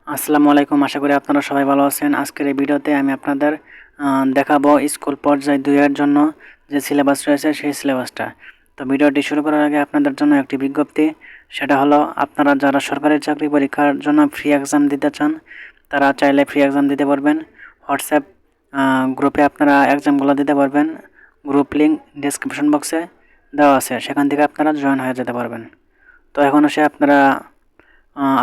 আসসালামু আলাইকুম। আশা করি আপনারা সবাই ভালো আছেন। আজকের এই ভিডিওতে আমি আপনাদের দেখাবো স্কুল পর্যায় 2 এর জন্য যে সিলেবাস রয়েছে সেই সিলেবাসটা। তো ভিডিওটি শুরু করার আগে আপনাদের জন্য একটি বিজ্ঞপ্তি, সেটা হলো আপনারা যারা সরকারি চাকরি পরীক্ষার জন্য ফ্রি এক্সাম দিতে চান তারা চাইলে ফ্রি এক্সাম দিতে পারবেন। হোয়াটসঅ্যাপ গ্রুপে আপনারা এক্সামগুলো দিতে পারবেন। গ্রুপ লিঙ্ক ডেসক্রিপশন বক্সে দেওয়া আছে, সেখান থেকে আপনারা জয়েন হয়ে যেতে পারবেন। তো এখন আসে আপনারা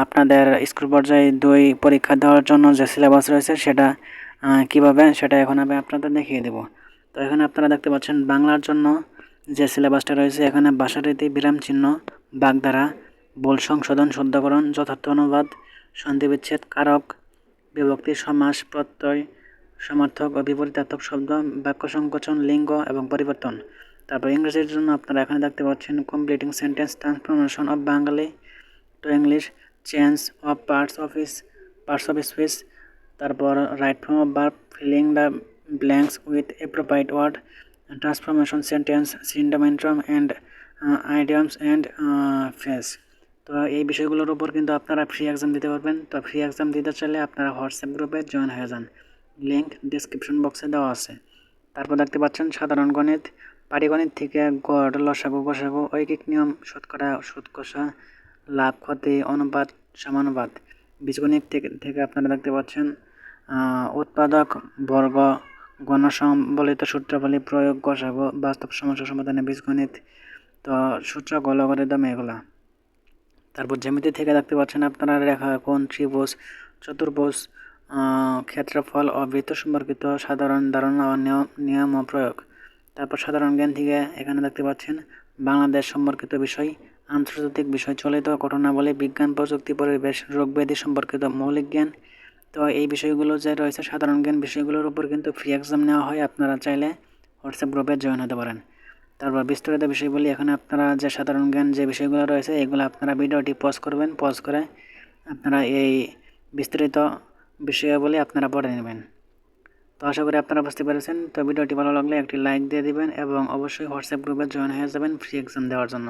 আপনাদের স্কুল পর্যায়ে 2 পরীক্ষা দেওয়ার জন্য যে সিলেবাস রয়েছে সেটা কীভাবে সেটা এখন আমি আপনাদের দেখিয়ে দেব। তো এখানে আপনারা দেখতে পাচ্ছেন বাংলার জন্য যে সিলেবাসটা রয়েছে, এখানে ভাষারীতি, বিরামচিহ্ন, বাগধারা, ভুল সংশোধন, শুদ্ধকরণ, যথার্থ অনুবাদ, সন্ধিবিচ্ছেদ, কারক, বিভক্তি, সমাস, প্রত্যয়, সমার্থক ও বিপরীতার্থক শব্দ, বাক্য সংকোচন, লিঙ্গ এবং পরিবর্তন। তারপর ইংরেজির জন্য আপনারা এখানে দেখতে পাচ্ছেন completing sentence, transformation of Bengali to English, change of parts of speech, তারপর right form of verb, filling the blanks with appropriate word, transformation sentence, সিন্ডামেন্ট্রাম অ্যান্ড আইডিয়ামস অ্যান্ড ফ্রেজ। তো এই বিষয়গুলোর উপর কিন্তু আপনারা ফ্রি এক্সাম দিতে পারবেন। তো ফ্রি এক্সাম দিতে চাইলে আপনারা হোয়াটসঅ্যাপ গ্রুপে জয়েন হয়ে যান, লিঙ্ক ডিসক্রিপশন বক্সে দেওয়া আছে। তারপর দেখতে পাচ্ছেন সাধারণ গণিত, পাটিগণিত থেকে গড়, লসাগু, গসাগু, ঐকিক নিয়ম, শতকরা, সুদ কষা, লাভ, ক্ষতি, অনুপাত, সমানুপাত। বীজগণিত থেকে আপনারা দেখতে পাচ্ছেন উৎপাদক, বর্গ, গণসম্বলিত সূত্রাবলী, প্রয়োগ, গসাগু, বাস্তব সমস্যা সমাধানে বীজগণিত, তো সূত্র, অ্যালগরিদম এগুলা। তারপর জ্যামিতি থেকে দেখতে পাচ্ছেন আপনারা রেখাঙ্কন, ত্রিভুজ, চতুর্ভুজ, ক্ষেত্রফল ও বৃত্ত সম্পর্কিত সাধারণ ধারণা ও নিয়ম ও প্রয়োগ। তারপর সাধারণ জ্ঞান থেকে এখানে দেখতে পাচ্ছেন বাংলাদেশ সম্পর্কিত বিষয়, আন্তর্জাতিক বিষয়, চলিত ঘটনাবলী, বিজ্ঞান, প্রযুক্তি, পরিবেশ, রোগব্যাধি সম্পর্কিত মৌলিক জ্ঞান। তো এই বিষয়গুলো যে রয়েছে সাধারণ জ্ঞান বিষয়গুলোর উপর কিন্তু ফ্রি এক্সাম নেওয়া হয়, আপনারা চাইলে হোয়াটসঅ্যাপ গ্রুপে জয়েন হতে পারেন। তারপর বিস্তারিত বিষয় বলি, এখানে আপনারা যে সাধারণ জ্ঞান যে বিষয়গুলো রয়েছে এগুলো আপনারা ভিডিওটি পজ করবেন, পজ করে আপনারা এই বিস্তারিত বিষয়াবলী আপনারা পড়ে নেবেন। তো আশা করি আপনারা বুঝতে পেরেছেন। তো ভিডিওটি ভালো লাগলে একটি লাইক দিয়ে দিবেন এবং অবশ্যই হোয়াটসঅ্যাপ গ্রুপে জয়েন হয়ে যাবেন ফ্রি এক্সাম দেওয়ার জন্য।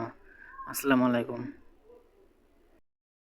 আসসালামু আলাইকুম।